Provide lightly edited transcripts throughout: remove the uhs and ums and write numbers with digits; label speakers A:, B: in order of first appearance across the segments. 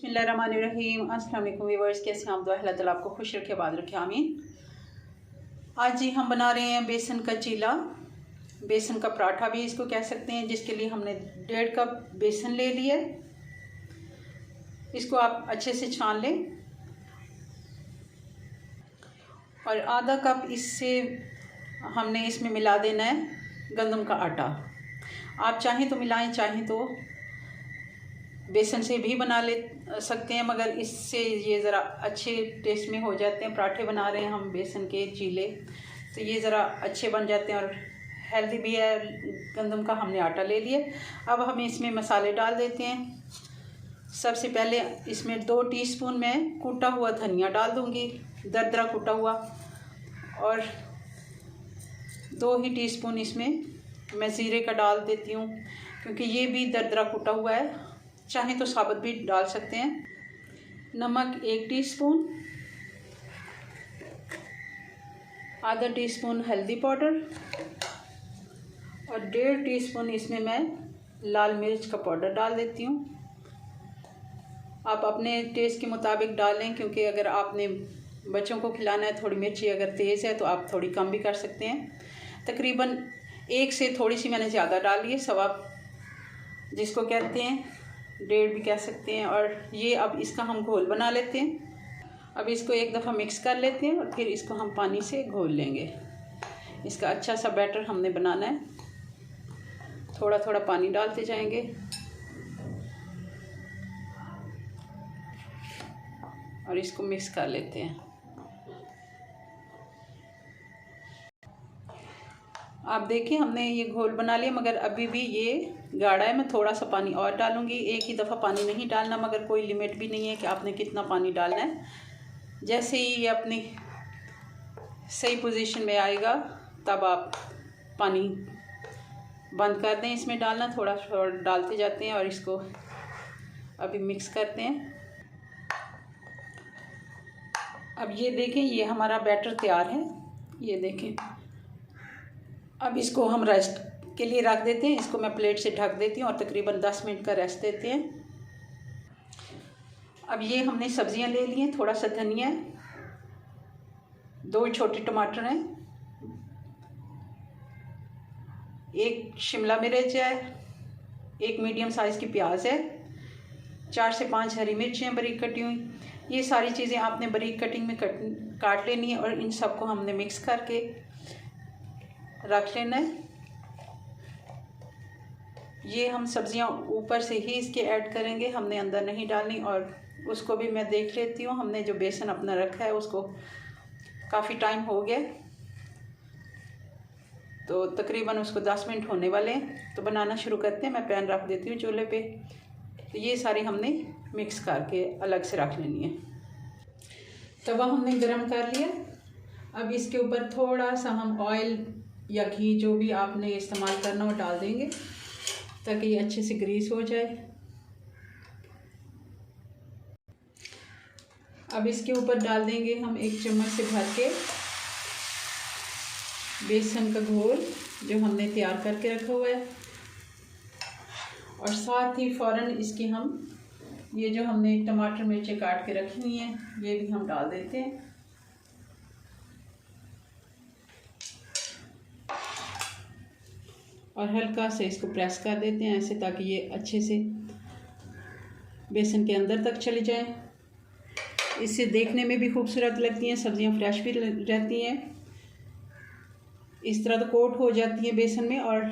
A: बिस्मिल्लाहिर्रहमानिर्रहीम। अस्सलाम वालेकुम व्यूअर्स, कैसे हम? दुआ अल्लाह ताला आपको खुश रखे, आबाद रखे, आमीन। आज जी हम बना रहे हैं बेसन का चीला, बेसन का पराठा भी इसको कह सकते हैं, जिसके लिए हमने 1.5 कप बेसन ले लिया। इसको आप अच्छे से छान लें और आधा कप इससे हमने इसमें मिला देना है गंदम का आटा। आप चाहें तो मिलाएं, चाहें तो बेसन से भी बना ले सकते हैं, मगर इससे ये ज़रा अच्छे टेस्ट में हो जाते हैं। पराठे बना रहे हैं हम बेसन के चीले, तो ये ज़रा अच्छे बन जाते हैं और हेल्दी भी है। गंदम का हमने आटा ले लिया। अब हम इसमें मसाले डाल देते हैं। सबसे पहले इसमें 2 टीस्पून मैं कूटा हुआ धनिया डाल दूँगी, दरदरा कूटा हुआ, और 2 ही टीस्पून इसमें मैं ज़ीरे का डाल देती हूँ, क्योंकि ये भी दरदरा कूटा हुआ है। चाहे तो साबुत भी डाल सकते हैं। नमक 1 टीस्पून, आधा टीस्पून हल्दी पाउडर और 1.5 टीस्पून इसमें मैं लाल मिर्च का पाउडर डाल देती हूँ। आप अपने टेस्ट के मुताबिक डालें, क्योंकि अगर आपने बच्चों को खिलाना है, थोड़ी मिर्ची अगर तेज़ है तो आप थोड़ी कम भी कर सकते हैं। तकरीबन 1 से थोड़ी सी मैंने ज़्यादा डाली है, सवा जिसको कहते हैं, 1.5 भी कह सकते हैं। और ये अब इसका हम घोल बना लेते हैं। अब इसको एक दफ़ा मिक्स कर लेते हैं और फिर इसको हम पानी से घोल लेंगे। इसका अच्छा सा बैटर हमने बनाना है। थोड़ा थोड़ा पानी डालते जाएंगे और इसको मिक्स कर लेते हैं। आप देखिए, हमने ये घोल बना लिया, मगर अभी भी ये गाढ़ा है। मैं थोड़ा सा पानी और डालूंगी। एक ही दफ़ा पानी नहीं डालना, मगर कोई लिमिट भी नहीं है कि आपने कितना पानी डालना है। जैसे ही ये अपनी सही पोजीशन में आएगा, तब आप पानी बंद कर दें। इसमें डालना थोड़ा थोड़ा डालते जाते हैं और इसको अभी मिक्स करते हैं। अब ये देखें, ये हमारा बैटर तैयार है। ये देखें, अब इसको हम रेस्ट के लिए रख देते हैं। इसको मैं प्लेट से ढक देती हूँ और तकरीबन 10 मिनट का रेस्ट देते हैं। अब ये हमने सब्जियां ले ली हैं। थोड़ा सा धनिया है, 2 छोटे टमाटर हैं, 1 शिमला मिर्च है, 1 मीडियम साइज़ की प्याज है, 4 से 5 हरी मिर्चें हैं बारीक कटी हुई। ये सारी चीज़ें आपने बारीक कटिंग में काट लेनी है और इन सबको हमने मिक्स करके रख लेना है। ये हम सब्जियां ऊपर से ही इसके ऐड करेंगे, हमने अंदर नहीं डालनी। और उसको भी मैं देख लेती हूँ, हमने जो बेसन अपना रखा है उसको काफ़ी टाइम हो गया, तो तकरीबन उसको 10 मिनट होने वाले हैं। तो बनाना शुरू करते हैं। मैं पैन रख देती हूँ चूल्हे पे। तो ये सारी हमने मिक्स करके अलग से रख लेनी है। तवा हमने गरम कर लिया। अब इसके ऊपर थोड़ा सा हम ऑयल या घी, जो भी आपने इस्तेमाल करना हो, डाल देंगे ताकि ये अच्छे से ग्रीस हो जाए। अब इसके ऊपर डाल देंगे हम 1 चम्मच से भर के बेसन का घोल जो हमने तैयार करके रखा हुआ है, और साथ ही फ़ौरन इसकी हम ये जो हमने टमाटर मिर्चें काट के रखी हुई हैं, ये भी हम डाल देते हैं। और हल्का से इसको प्रेस कर देते हैं ऐसे, ताकि ये अच्छे से बेसन के अंदर तक चले जाए। इससे देखने में भी खूबसूरत लगती हैं, सब्जियां फ्रेश भी रहती हैं। इस तरह तो कोट हो जाती हैं बेसन में, और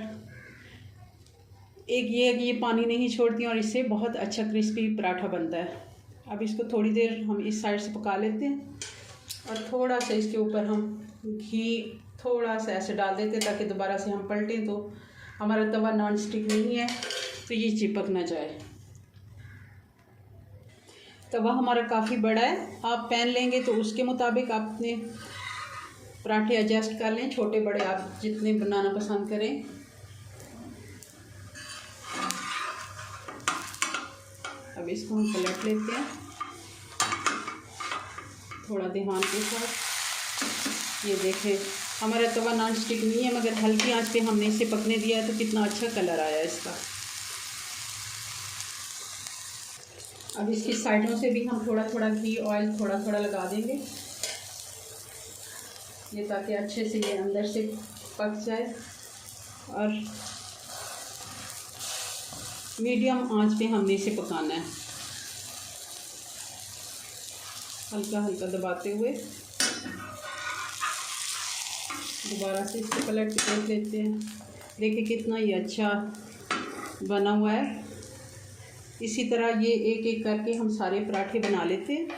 A: एक ये है कि ये पानी नहीं छोड़ती और इससे बहुत अच्छा क्रिस्पी पराठा बनता है। अब इसको थोड़ी देर हम इस साइड से पका लेते हैं और थोड़ा सा इसके ऊपर हम घी थोड़ा सा ऐसे डाल देते हैं, ताकि दोबारा से हम पलटें तो हमारा तवा नॉन स्टिक नहीं है, तो ये चिपक ना जाए। तवा हमारा काफ़ी बड़ा है। आप पैन लेंगे तो उसके मुताबिक आपने पराठे एडजस्ट कर लें, छोटे बड़े आप जितने बनाना पसंद करें। अब इसको हम पलट लेते हैं थोड़ा ध्यान के साथ। ये देखें, हमारा तवा नॉन स्टिक नहीं है, मगर हल्की आंच पे हमने इसे पकने दिया है, तो कितना अच्छा कलर आया इसका। अब इसकी साइडों से भी हम थोड़ा थोड़ा घी ऑयल थोड़ा थोड़ा लगा देंगे, ये ताकि अच्छे से ये अंदर से पक जाए। और मीडियम आंच पे हमने इसे पकाना है, हल्का हल्का दबाते हुए। दोबारा से इसको पलट के देख लेते हैं। देखिए कितना ये अच्छा बना हुआ है। इसी तरह ये एक एक करके हम सारे पराठे बना लेते हैं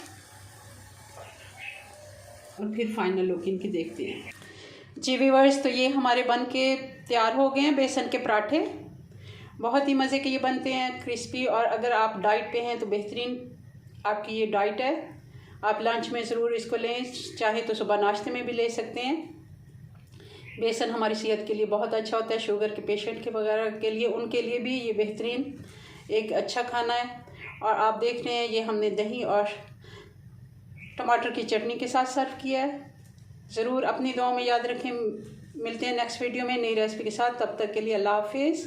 A: और फिर फाइनल लुक इनकी देखते हैं। जी व्यूअर्स, तो ये हमारे बन के तैयार हो गए हैं बेसन के पराठे। बहुत ही मज़े के ये बनते हैं, क्रिस्पी। और अगर आप डाइट पे हैं तो बेहतरीन आपकी ये डाइट है। आप लंच में ज़रूर इसको लें, चाहे तो सुबह नाश्ते में भी ले सकते हैं। बेसन हमारी सेहत के लिए बहुत अच्छा होता है, शुगर के पेशेंट के वगैरह के लिए, उनके लिए भी ये बेहतरीन एक अच्छा खाना है। और आप देख रहे हैं ये हमने दही और टमाटर की चटनी के साथ सर्व किया है। ज़रूर अपनी दुआओं में याद रखें। मिलते हैं नेक्स्ट वीडियो में नई रेसिपी के साथ। तब तक के लिए अल्लाह हाफिज़।